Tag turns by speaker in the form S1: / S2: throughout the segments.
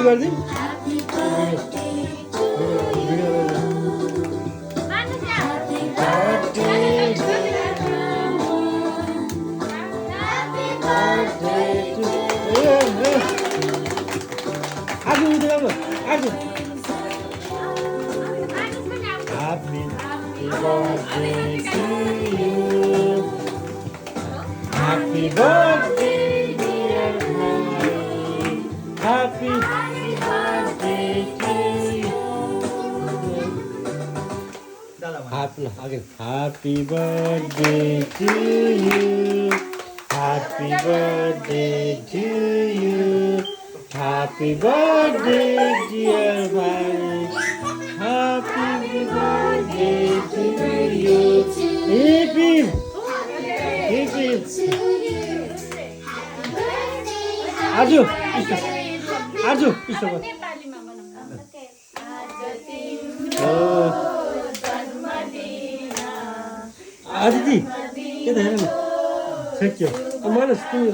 S1: High गरिदिउँ आज उठ्यो आज Happy birthday to you. Happy birthday, dear Mary. Happy birthday to you. Happy birthday to you. Happy birthday to you. Happy birthday, dear Mary. Happy birthday to you. Hip hip. Hip hip. Arju. Arju. Aditi. के हेर न सक्यो मानस तिमी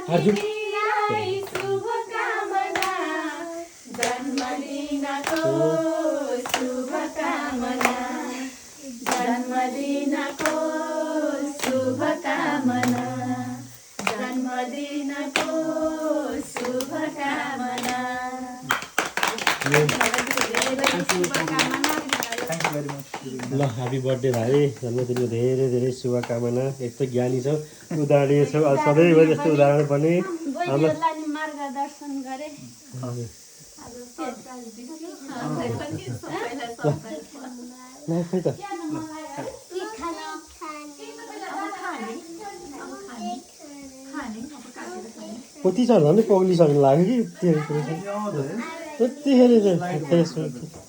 S1: Arju.
S2: शुभकामना जन्मदिनको शुभकामना जन्मदिनको शुभकामना जन्मदिनको शुभकामना
S1: ल ह्यापी बर्थडे भाइ जन्मदिनको धेरै धेरै शुभकामना यस्तो ज्ञानी छौ उदाहरणीय छौ सधैँभरि जस्तो उदाहरण पनि
S2: मार्गदर्शन गरे
S1: कति छ भने पग्लिसक्नु लाग्यो कि त्यतिखेर फेसबुक